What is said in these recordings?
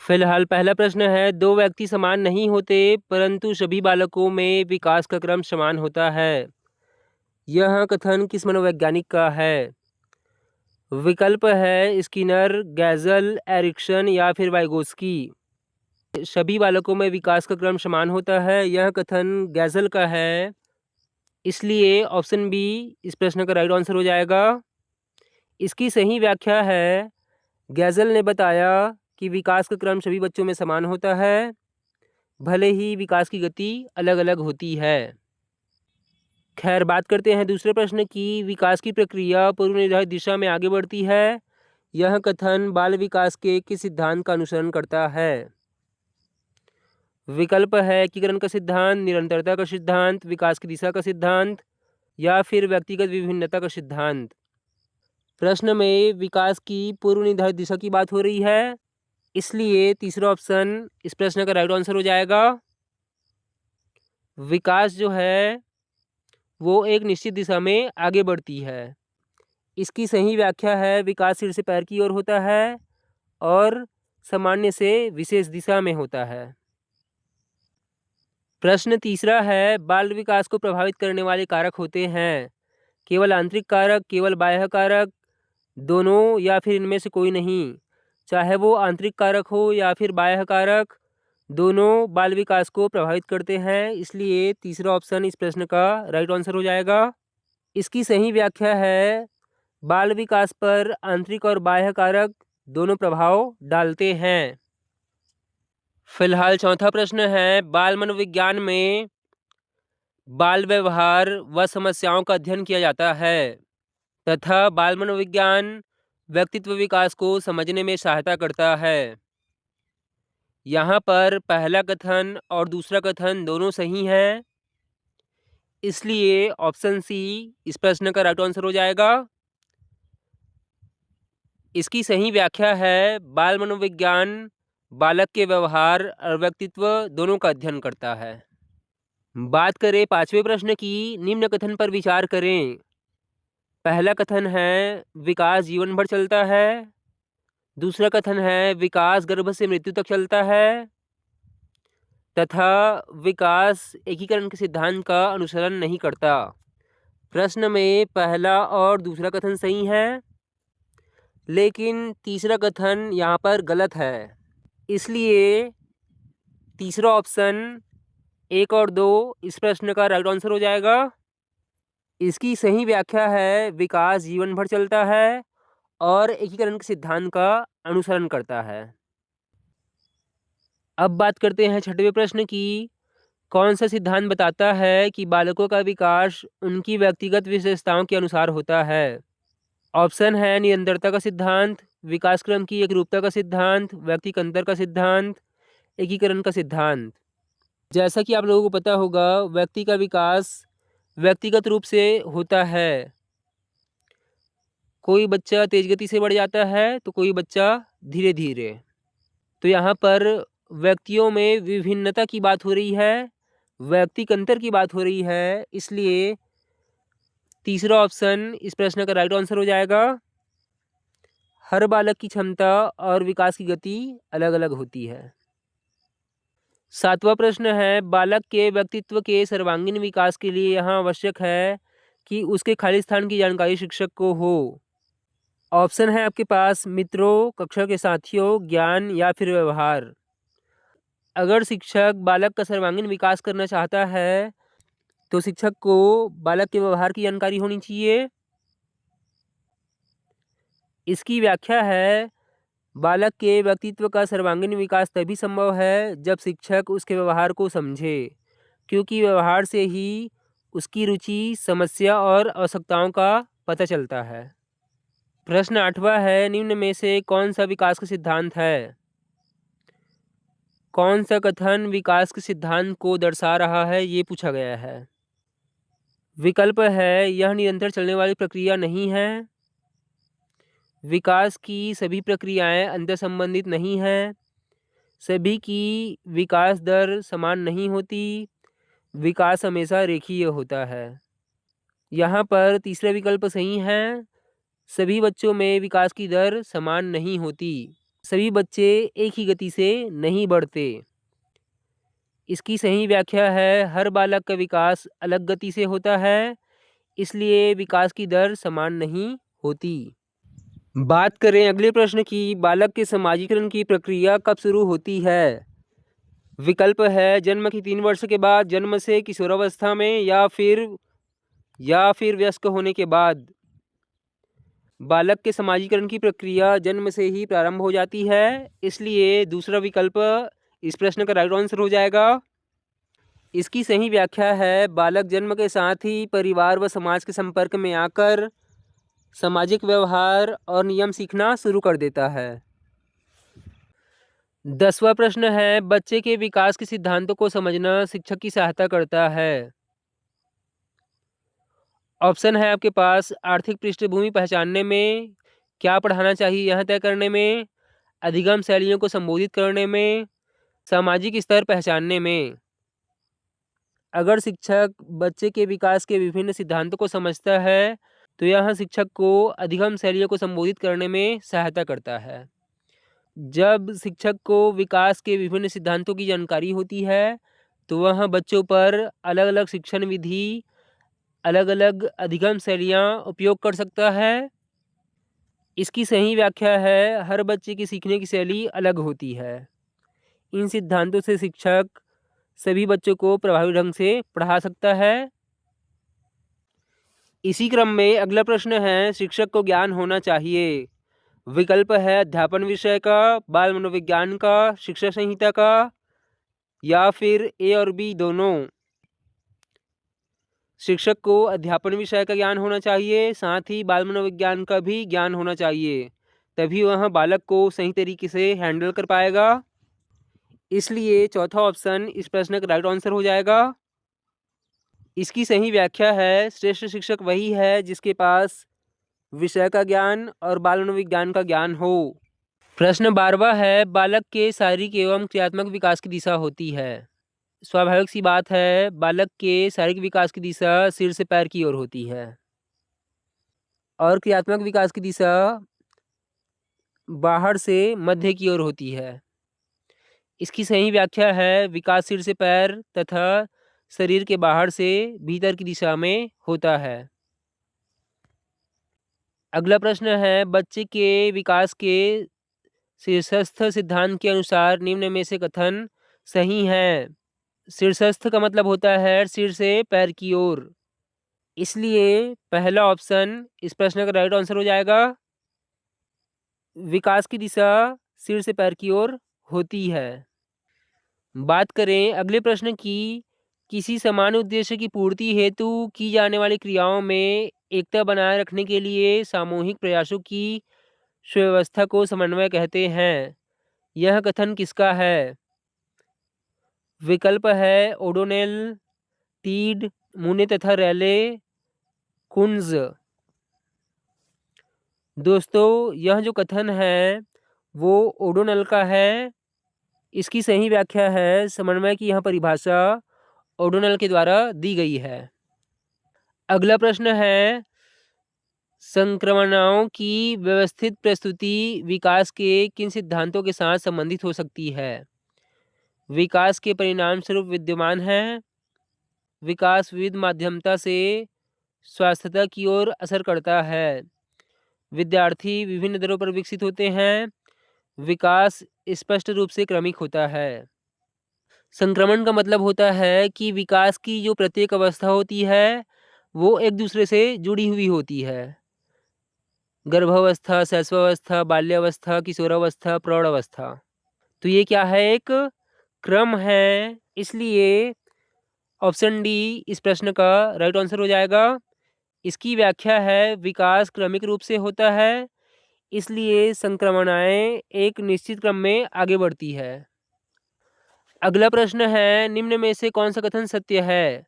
फिलहाल पहला प्रश्न है, दो व्यक्ति समान नहीं होते परंतु सभी बालकों में विकास का क्रम समान होता है। यह कथन किस मनोवैज्ञानिक का है? विकल्प है स्किनर, गैजल, एरिक्सन या फिर वाइगोस्की। सभी बालकों में विकास का क्रम समान होता है, यह कथन गैजल का है, इसलिए ऑप्शन बी इस प्रश्न का राइट आंसर हो जाएगा। इसकी सही व्याख्या है, गैजल ने बताया कि विकास का क्रम सभी बच्चों में समान होता है, भले ही विकास की गति अलग अलग होती है। खैर, बात करते हैं दूसरे प्रश्न की। विकास की प्रक्रिया पूर्व निर्धारित दिशा में आगे बढ़ती है, यह कथन बाल विकास के किस सिद्धांत का अनुसरण करता है? विकल्प है एकीकरण का सिद्धांत, निरंतरता का सिद्धांत, विकास की दिशा का सिद्धांत या फिर व्यक्तिगत विभिन्नता का सिद्धांत। प्रश्न में विकास की पूर्व निर्धारित दिशा की बात हो रही है, इसलिए तीसरा ऑप्शन इस प्रश्न का राइट आंसर हो जाएगा। विकास जो है वो एक निश्चित दिशा में आगे बढ़ती है। इसकी सही व्याख्या है, विकास सिर से पैर की ओर होता है और सामान्य से विशेष दिशा में होता है। प्रश्न तीसरा है, बाल विकास को प्रभावित करने वाले कारक होते हैं केवल आंतरिक कारक, केवल बाह्य कारक, दोनों या फिर इनमें से कोई नहीं। चाहे वो आंतरिक कारक हो या फिर बाह्य कारक, दोनों बाल विकास को प्रभावित करते हैं, इसलिए तीसरा ऑप्शन इस प्रश्न का राइट आंसर हो जाएगा। इसकी सही व्याख्या है, बाल विकास पर आंतरिक और बाह्य कारक दोनों प्रभाव डालते हैं। फिलहाल चौथा प्रश्न है, बाल मनोविज्ञान में बाल व्यवहार व समस्याओं का अध्ययन किया जाता है तथा बाल मनोविज्ञान व्यक्तित्व विकास को समझने में सहायता करता है। यहाँ पर पहला कथन और दूसरा कथन दोनों सही हैं, इसलिए ऑप्शन सी इस प्रश्न का राइट आंसर हो जाएगा। इसकी सही व्याख्या है, बाल मनोविज्ञान बालक के व्यवहार और व्यक्तित्व दोनों का अध्ययन करता है। बात करें पांचवें प्रश्न की, निम्न कथन पर विचार करें। पहला कथन है, विकास जीवन भर चलता है। दूसरा कथन है, विकास गर्भ से मृत्यु तक चलता है तथा विकास एकीकरण के सिद्धांत का अनुसरण नहीं करता। प्रश्न में पहला और दूसरा कथन सही है, लेकिन तीसरा कथन यहाँ पर गलत है, इसलिए तीसरा ऑप्शन 1 और 2 इस प्रश्न का राइट आंसर हो जाएगा। इसकी सही व्याख्या है, विकास जीवन भर चलता है और एकीकरण के सिद्धांत का अनुसरण करता है। अब बात करते हैं छठवें प्रश्न की। कौन सा सिद्धांत बताता है कि बालकों का विकास उनकी व्यक्तिगत विशेषताओं के अनुसार होता है? ऑप्शन है निरंतरता का सिद्धांत, विकास क्रम की एकरूपता का सिद्धांत, व्यक्तिक अंतर का सिद्धांत, एकीकरण का सिद्धांत। जैसा कि आप लोगों को पता होगा, व्यक्ति का विकास व्यक्तिगत रूप से होता है। कोई बच्चा तेज गति से बढ़ जाता है तो कोई बच्चा धीरे धीरे। तो यहाँ पर व्यक्तियों में विभिन्नता की बात हो रही है, व्यक्तिक अंतर की बात हो रही है, इसलिए तीसरा ऑप्शन इस प्रश्न का राइट आंसर हो जाएगा। हर बालक की क्षमता और विकास की गति अलग अलग होती है। सातवां प्रश्न है, बालक के व्यक्तित्व के सर्वांगीण विकास के लिए यहाँ आवश्यक है कि उसके खाली स्थान की जानकारी शिक्षक को हो। ऑप्शन है आपके पास मित्रों, कक्षा के साथियों, ज्ञान या फिर व्यवहार। अगर शिक्षक बालक का सर्वांगीण विकास करना चाहता है तो शिक्षक को बालक के व्यवहार की जानकारी होनी चाहिए। इसकी व्याख्या है, बालक के व्यक्तित्व का सर्वांगीण विकास तभी संभव है जब शिक्षक उसके व्यवहार को समझे, क्योंकि व्यवहार से ही उसकी रुचि, समस्या और आवश्यकताओं का पता चलता है। प्रश्न 8वां है, निम्न में से कौन सा विकास का सिद्धांत है? कौन सा कथन विकास के सिद्धांत को दर्शा रहा है, ये पूछा गया है। विकल्प है, यह निरंतर चलने वाली प्रक्रिया नहीं है। विकास की सभी प्रक्रियाएं अंतर संबंधित नहीं हैं। सभी की विकास दर समान नहीं होती। विकास हमेशा रेखीय होता है। यहाँ पर तीसरा विकल्प सही है, सभी बच्चों में विकास की दर समान नहीं होती। सभी बच्चे एक ही गति से नहीं बढ़ते। इसकी सही व्याख्या है हर बालक का विकास अलग गति से होता है, इसलिए विकास की दर समान नहीं होती। बात करें अगले प्रश्न की, बालक के समाजीकरण की प्रक्रिया कब शुरू होती है? विकल्प है जन्म की 3 वर्ष के बाद, जन्म से किशोरावस्था में, या फिर वयस्क होने के बाद। बालक के समाजीकरण की प्रक्रिया जन्म से ही प्रारंभ हो जाती है, इसलिए दूसरा विकल्प इस प्रश्न का राइट आंसर हो जाएगा। इसकी सही व्याख्या है बालक जन्म के साथ ही परिवार व समाज के संपर्क में आकर सामाजिक व्यवहार और नियम सीखना शुरू कर देता है। 10वां प्रश्न है बच्चे के विकास के सिद्धांतों को समझना शिक्षक की सहायता करता है। ऑप्शन है आपके पास आर्थिक पृष्ठभूमि पहचानने में, क्या पढ़ाना चाहिए यह तय करने में, अधिगम शैलियों को संबोधित करने में, सामाजिक स्तर पहचानने में। अगर शिक्षक बच्चे के विकास के विभिन्न सिद्धांतों को समझता है तो यह शिक्षक को अधिगम शैलियों को संबोधित करने में सहायता करता है। जब शिक्षक को विकास के विभिन्न सिद्धांतों की जानकारी होती है तो वह बच्चों पर अलग अलग शिक्षण विधि, अलग अलग अधिगम शैलियाँ उपयोग कर सकता है। इसकी सही व्याख्या है हर बच्चे की सीखने की शैली अलग होती है। इन सिद्धांतों से शिक्षक सभी बच्चों को प्रभावी ढंग से पढ़ा सकता है। इसी क्रम में अगला प्रश्न है शिक्षक को ज्ञान होना चाहिए। विकल्प है अध्यापन विषय का, बाल मनोविज्ञान का, शिक्षा संहिता का, या फिर ए और बी दोनों। शिक्षक को अध्यापन विषय का ज्ञान होना चाहिए, साथ ही बाल मनोविज्ञान का भी ज्ञान होना चाहिए, तभी वह बालक को सही तरीके से हैंडल कर पाएगा। इसलिए चौथा ऑप्शन इस प्रश्न का राइट आंसर हो जाएगा। इसकी सही व्याख्या है श्रेष्ठ शिक्षक वही है जिसके पास विषय का ज्ञान और बाल मनोविज्ञान का ज्ञान हो। प्रश्न 12वां है बालक के शारीरिक एवं क्रियात्मक विकास की दिशा होती है। स्वाभाविक सी बात है बालक के शारीरिक विकास की दिशा सिर से पैर की ओर होती है और क्रियात्मक विकास की दिशा बाहर से मध्य की ओर होती है। इसकी सही व्याख्या है विकास सिर से पैर तथा शरीर के बाहर से भीतर की दिशा में होता है। अगला प्रश्न है बच्चे के विकास के शीर्षस्थ सिद्धांत के अनुसार निम्न में से कथन सही है। शीर्षस्थ का मतलब होता है सिर से पैर की ओर, इसलिए पहला ऑप्शन इस प्रश्न का राइट आंसर हो जाएगा। विकास की दिशा सिर से पैर की ओर होती है। बात करें अगले प्रश्न की, किसी समान उद्देश्य की पूर्ति हेतु की जाने वाली क्रियाओं में एकता बनाए रखने के लिए सामूहिक प्रयासों की सुव्यवस्था को समन्वय कहते हैं। यह कथन किसका है? विकल्प है ओडोनेल, टीड, मूने तथा रैले, कुन्ज। दोस्तों यह जो कथन है वो ओडोनेल का है। इसकी सही व्याख्या है समन्वय की यह परिभाषा ओडोनेल के द्वारा दी गई है। अगला प्रश्न है संक्रमणों की व्यवस्थित प्रस्तुति विकास के किन सिद्धांतों के साथ संबंधित हो सकती है? विकास के परिणाम स्वरूप विद्यमान है, विकास विविध माध्यमता से स्वास्थ्यता की ओर असर करता है, विद्यार्थी विभिन्न दरों पर विकसित होते हैं, विकास स्पष्ट रूप से क्रमिक होता है। संक्रमण का मतलब होता है कि विकास की जो प्रत्येक अवस्था होती है वो एक दूसरे से जुड़ी हुई होती है। गर्भावस्था, शैशवावस्था, बाल्यावस्था, किशोरावस्था, प्रौढ़ावस्था। तो ये क्या है? एक क्रम है, इसलिए ऑप्शन डी इस प्रश्न का राइट आंसर हो जाएगा। इसकी व्याख्या है विकास क्रमिक रूप से होता है, इसलिए संक्रमणाएं एक निश्चित क्रम में आगे बढ़ती है। अगला प्रश्न है निम्न में से कौन सा कथन सत्य है?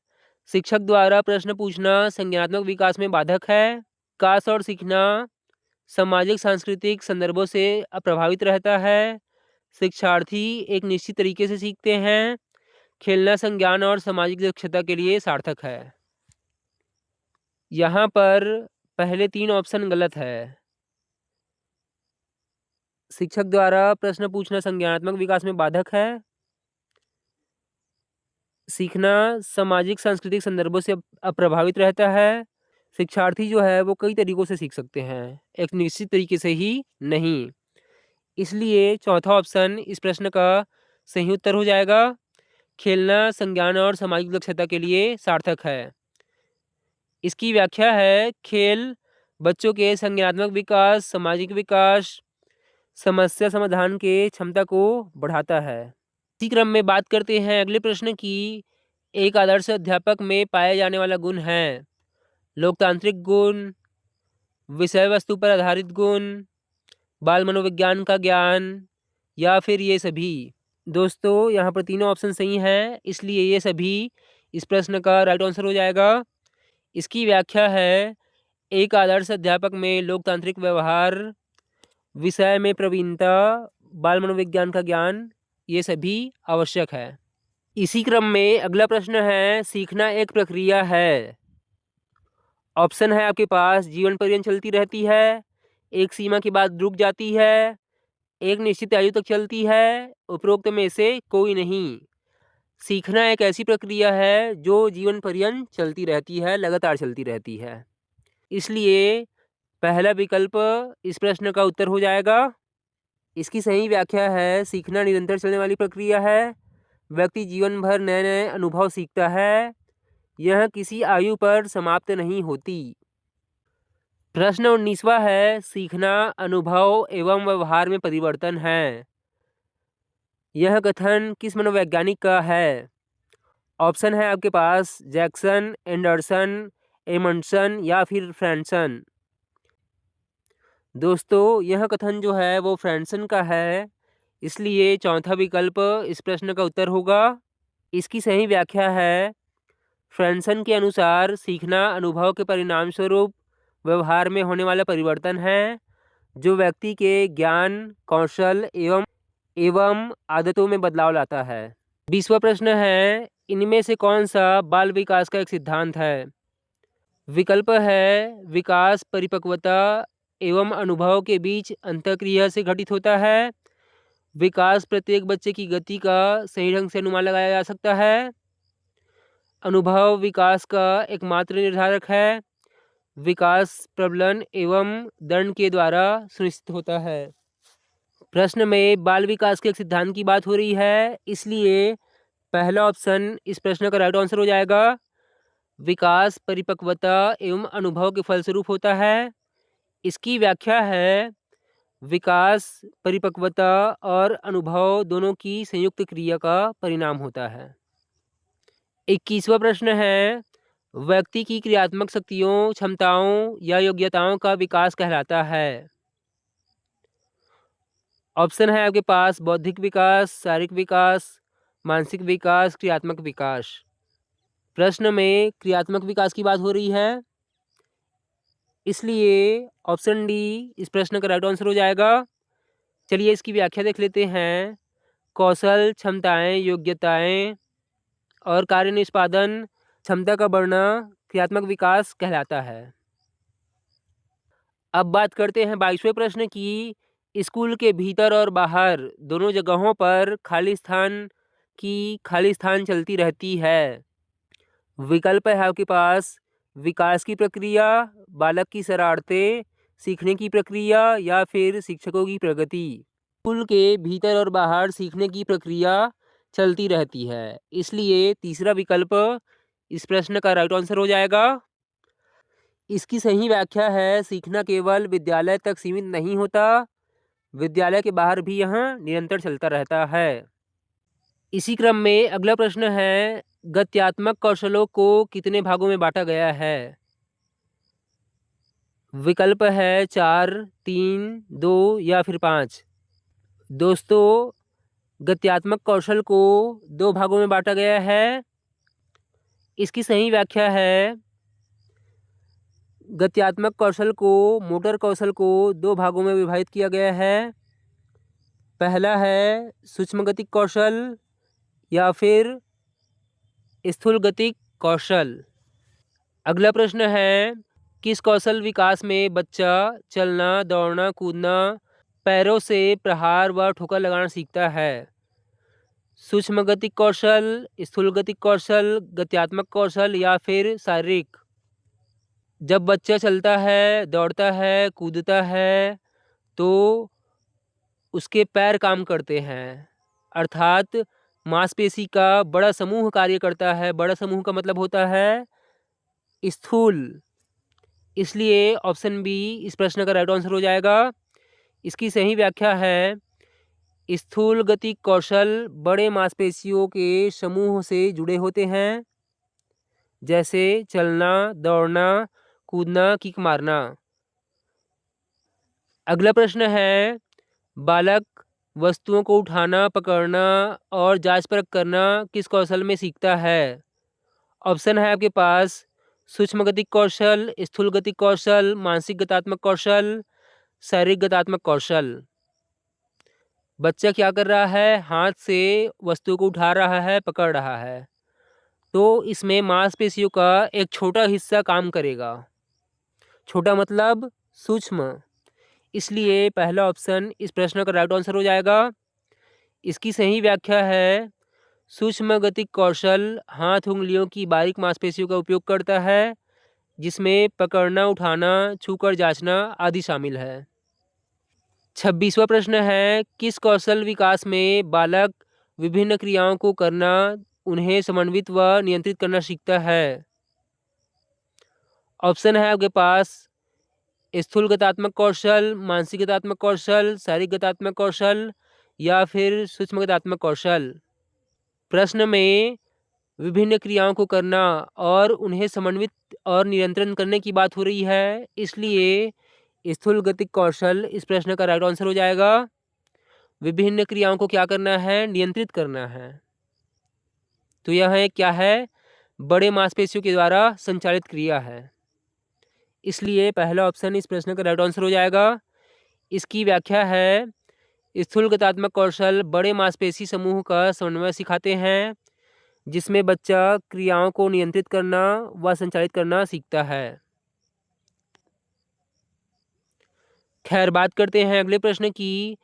शिक्षक द्वारा प्रश्न पूछना संज्ञानात्मक विकास में बाधक है, विकास और सीखना सामाजिक सांस्कृतिक संदर्भों से अप्रभावित रहता है, शिक्षार्थी एक निश्चित तरीके से सीखते हैं, खेलना संज्ञान और सामाजिक दक्षता के लिए सार्थक है। यहाँ पर पहले 3 ऑप्शन गलत है। शिक्षक द्वारा प्रश्न पूछना संज्ञानात्मक विकास में बाधक है। सीखना सामाजिक सांस्कृतिक संदर्भों से अप्रभावित रहता है। शिक्षार्थी जो है वो कई तरीकों से सीख सकते हैं, एक निश्चित तरीके से ही नहीं। इसलिए चौथा ऑप्शन इस प्रश्न का सही उत्तर हो जाएगा। खेलना संज्ञान और सामाजिक दक्षता के लिए सार्थक है। इसकी व्याख्या है, खेल बच्चों के संज्ञानात्मक विकास, सामाजिक विकास, समस्या समाधान के क्षमता को बढ़ाता है। इसी क्रम में बात करते हैं अगले प्रश्न की। एक आदर्श अध्यापक में पाया जाने वाला गुण है लोकतांत्रिक गुण, विषय वस्तु पर आधारित गुण, बाल मनोविज्ञान का ज्ञान, या फिर ये सभी। दोस्तों यहाँ पर तीनों ऑप्शन सही हैं, इसलिए ये सभी इस प्रश्न का राइट आंसर हो जाएगा। इसकी व्याख्या है, एक आदर्श अध्यापक में लोकतांत्रिक व्यवहार, विषय में प्रवीणता, बाल मनोविज्ञान का ज्ञान, ये सभी आवश्यक है। इसी क्रम में अगला प्रश्न है, सीखना एक प्रक्रिया है। ऑप्शन है आपके पास, जीवन पर्यंत चलती रहती है, एक सीमा के बाद रुक जाती है, एक निश्चित आयु तक चलती है, उपरोक्त में से कोई नहीं। सीखना एक ऐसी प्रक्रिया है जो जीवन पर्यंत चलती रहती है, लगातार चलती रहती है। इसलिए पहला विकल्प इस प्रश्न का उत्तर हो जाएगा। इसकी सही व्याख्या है, सीखना निरंतर चलने वाली प्रक्रिया है। व्यक्ति जीवन भर नए नए अनुभव सीखता है। यह किसी आयु पर समाप्त नहीं होती। प्रश्न 19वां है, सीखना अनुभव एवं व्यवहार में परिवर्तन है। यह कथन किस मनोवैज्ञानिक का है? ऑप्शन है आपके पास, जैक्सन, एंडरसन, एमंडसन या फिर फ्रैंसन। दोस्तों यह कथन जो है वो फ्रैंसन का है, इसलिए चौथा विकल्प इस प्रश्न का उत्तर होगा। इसकी सही व्याख्या है, फ्रैंसन के अनुसार सीखना अनुभव के परिणाम स्वरूप व्यवहार में होने वाला परिवर्तन है, जो व्यक्ति के ज्ञान, कौशल एवं आदतों में बदलाव लाता है। 20वां प्रश्न है, इनमें से कौन सा बाल विकास का एक सिद्धांत है? विकल्प है, विकास परिपक्वता एवं अनुभव के बीच अंतःक्रिया से घटित होता है। विकास प्रत्येक बच्चे की गति का सही ढंग से अनुमान लगाया जा सकता है। अनुभव विकास का एकमात्र निर्धारक है। विकास प्रबलन एवं दंड के द्वारा सुनिश्चित होता है। प्रश्न में बाल विकास के एक सिद्धांत की बात हो रही है, इसलिए पहला ऑप्शन इस प्रश्न का राइट आंसर हो जाएगा। विकास परिपक्वता एवं अनुभव के फलस्वरूप होता है। इसकी व्याख्या है, विकास परिपक्वता और अनुभव दोनों की संयुक्त क्रिया का परिणाम होता है। 21वां प्रश्न है, व्यक्ति की क्रियात्मक शक्तियों, क्षमताओं या योग्यताओं का विकास कहलाता है। ऑप्शन है आपके पास, बौद्धिक विकास, शारीरिक विकास, मानसिक विकास, क्रियात्मक विकास। प्रश्न में क्रियात्मक विकास की बात हो रही है, इसलिए ऑप्शन डी इस प्रश्न का राइट आंसर हो जाएगा। चलिए इसकी व्याख्या देख लेते हैं। कौशल, क्षमताएं, योग्यताएं और कार्य निष्पादन क्षमता का बढ़ना क्रियात्मक विकास कहलाता है। अब बात करते हैं 22वें प्रश्न की। स्कूल के भीतर और बाहर दोनों जगहों पर खाली स्थान चलती रहती है। विकल्प है आपके पास, विकास की प्रक्रिया, बालक की शरारतें, सीखने की प्रक्रिया या फिर शिक्षकों की प्रगति। स्कूल के भीतर और बाहर सीखने की प्रक्रिया चलती रहती है, इसलिए तीसरा विकल्प इस प्रश्न का राइट आंसर हो जाएगा। इसकी सही व्याख्या है, सीखना केवल विद्यालय तक सीमित नहीं होता, विद्यालय के बाहर भी यह निरंतर चलता रहता है। इसी क्रम में अगला प्रश्न है, गत्यात्मक कौशलों को कितने भागों में बांटा गया है? विकल्प है 4, 3, 2 या फिर 5। दोस्तों गत्यात्मक कौशल को 2 भागों में बांटा गया है। इसकी सही व्याख्या है, गत्यात्मक कौशल को, मोटर कौशल को 2 भागों में विभाजित किया गया है। पहला है सूक्ष्म गतिक कौशल या फिर स्थूल गतिक कौशल। अगला प्रश्न है, किस कौशल विकास में बच्चा चलना, दौड़ना, कूदना, पैरों से प्रहार व ठोकर लगाना सीखता है। सूक्ष्म गतिक कौशल, स्थूल गतिक कौशल, गत्यात्मक कौशल या फिर शारीरिक। जब बच्चा चलता है, दौड़ता है, कूदता है तो उसके पैर काम करते हैं, अर्थात मांसपेशी का बड़ा समूह कार्य करता है। बड़ा समूह का मतलब होता है स्थूल। इसलिए ऑप्शन बी इस प्रश्न का राइट आंसर हो जाएगा। इसकी सही व्याख्या है स्थूल गतिक कौशल बड़े मांसपेशियों के समूह से जुड़े होते हैं, जैसे चलना, दौड़ना, कूदना, किक मारना। अगला प्रश्न है, बालक वस्तुओं को उठाना, पकड़ना और जांच परख करना किस कौशल में सीखता है? ऑप्शन है आपके पास सूक्ष्म गतिक कौशल, स्थूल गतिक कौशल, मानसिक गतात्मक कौशल, शारीरिक गतात्मक कौशल। बच्चा क्या कर रहा है? हाथ से वस्तु को उठा रहा है, पकड़ रहा है, तो इसमें मांसपेशियों का एक छोटा हिस्सा काम करेगा। छोटा मतलब सूक्ष्म। इसलिए पहला ऑप्शन इस प्रश्न का राइट आंसर हो जाएगा। इसकी सही व्याख्या है सूक्ष्म गतिक कौशल हाथ उंगलियों की बारीक मांसपेशियों का उपयोग करता है, जिसमें पकड़ना, उठाना, छूकर जांचना आदि शामिल है। 26वां प्रश्न है, किस कौशल विकास में बालक विभिन्न क्रियाओं को करना, उन्हें समन्वित व नियंत्रित करना सीखता है? ऑप्शन है आपके पास स्थूल गतात्मक कौशल, मानसिक गतात्मक कौशल, शारीरिक गतात्मक कौशल या फिर सूक्ष्म गतात्मक कौशल। प्रश्न में विभिन्न क्रियाओं को करना और उन्हें समन्वित और नियंत्रण करने की बात हो रही है, इसलिए स्थूल गतिक कौशल इस प्रश्न का राइट आंसर हो जाएगा। विभिन्न क्रियाओं को क्या करना है? नियंत्रित करना है। तो यह क्या है? बड़े मांसपेशियों के द्वारा संचालित क्रिया है, इसलिए पहला ऑप्शन इस प्रश्न का राइट आंसर हो जाएगा। इसकी व्याख्या है स्थूल गतात्मक कौशल बड़े मांसपेशी समूह का समन्वय सिखाते हैं, जिसमें बच्चा क्रियाओं को नियंत्रित करना व संचालित करना सीखता है। खैर, बात करते हैं अगले प्रश्न की।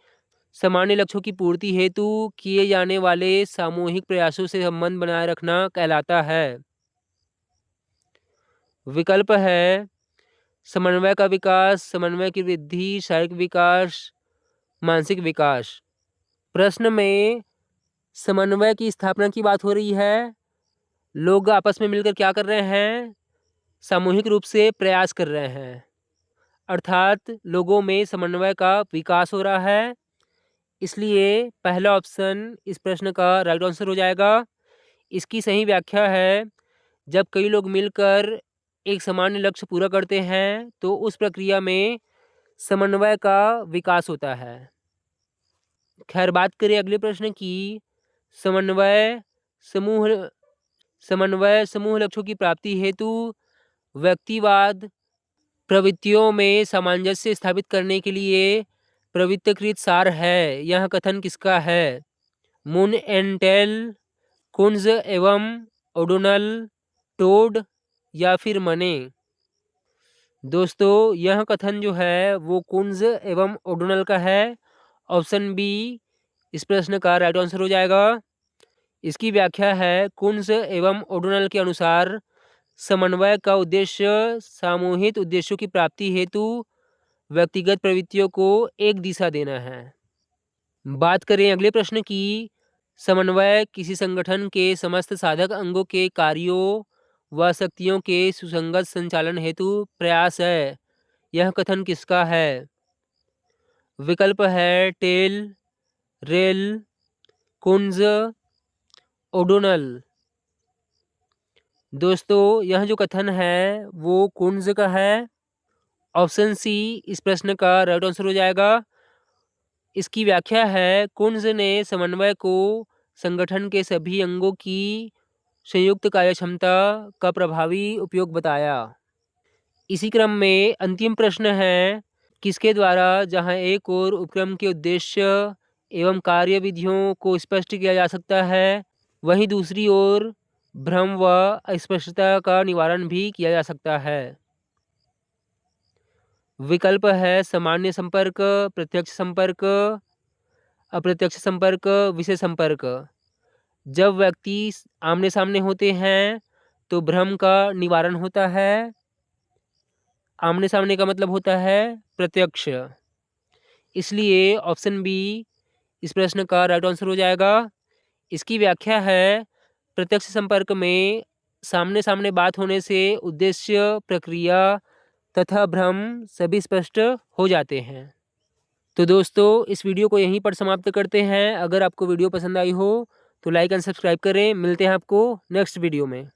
सामान्य लक्ष्यों की पूर्ति हेतु किए जाने वाले सामूहिक प्रयासों से संबंध बनाए रखना कहलाता है। विकल्प है समन्वय का विकास, समन्वय की वृद्धि, शारीरिक विकास, मानसिक विकास। प्रश्न में समन्वय की स्थापना की बात हो रही है। लोग आपस में मिलकर क्या कर रहे हैं? सामूहिक रूप से प्रयास कर रहे हैं, अर्थात लोगों में समन्वय का विकास हो रहा है। इसलिए पहला ऑप्शन इस प्रश्न का राइट आंसर हो जाएगा। इसकी सही व्याख्या है जब कई लोग मिलकर एक सामान्य लक्ष्य पूरा करते हैं तो उस प्रक्रिया में समन्वय का विकास होता है। खैर, बात करें अगले प्रश्न की। समन्वय समूह लक्ष्यों की प्राप्ति हेतु व्यक्तिवाद प्रवृत्तियों में सामंजस्य स्थापित करने के लिए प्रवृत्तिकृत सार है। यह कथन किसका है? मुन एंड टेल, कुंज एवं ओडोनल, टोड या फिर मने। दोस्तों, यह कथन जो है वो कुंज एवं ओडोनल का है। ऑप्शन बी इस प्रश्न का राइट आंसर हो जाएगा। इसकी व्याख्या है कुंज एवं ओडोनल के अनुसार समन्वय का उद्देश्य सामूहिक उद्देश्यों की प्राप्ति हेतु व्यक्तिगत प्रवृत्तियों को एक दिशा देना है। बात करें अगले प्रश्न की। समन्वय किसी संगठन के समस्त साधक अंगों के कार्यों व शक्तियों के सुसंगत संचालन हेतु प्रयास है। यह कथन किसका है? विकल्प है टेल, रेल, कुंज, ओडोनल। दोस्तों, यह जो कथन है वो कुंज का है। ऑप्शन सी इस प्रश्न का राइट आंसर हो जाएगा। इसकी व्याख्या है कुंज ने समन्वय को संगठन के सभी अंगों की संयुक्त कार्यक्षमता का प्रभावी उपयोग बताया। इसी क्रम में अंतिम प्रश्न है किसके द्वारा जहां एक और उपक्रम के उद्देश्य एवं कार्य विधियों को स्पष्ट किया जा सकता है, वहीं दूसरी ओर भ्रम व अस्पष्टता का निवारण भी किया जा सकता है। विकल्प है सामान्य संपर्क, प्रत्यक्ष संपर्क, अप्रत्यक्ष संपर्क, विषय संपर्क। जब व्यक्ति आमने सामने होते हैं तो भ्रम का निवारण होता है। आमने सामने का मतलब होता है प्रत्यक्ष, इसलिए ऑप्शन बी इस प्रश्न का राइट आंसर हो जाएगा। इसकी व्याख्या है प्रत्यक्ष संपर्क में सामने सामने बात होने से उद्देश्य, प्रक्रिया तथा भ्रम सभी स्पष्ट हो जाते हैं। तो दोस्तों इस वीडियो को यहीं पर समाप्त करते हैं। अगर आपको वीडियो पसंद आई हो तो लाइक एंड सब्सक्राइब करें। मिलते हैं आपको नेक्स्ट वीडियो में।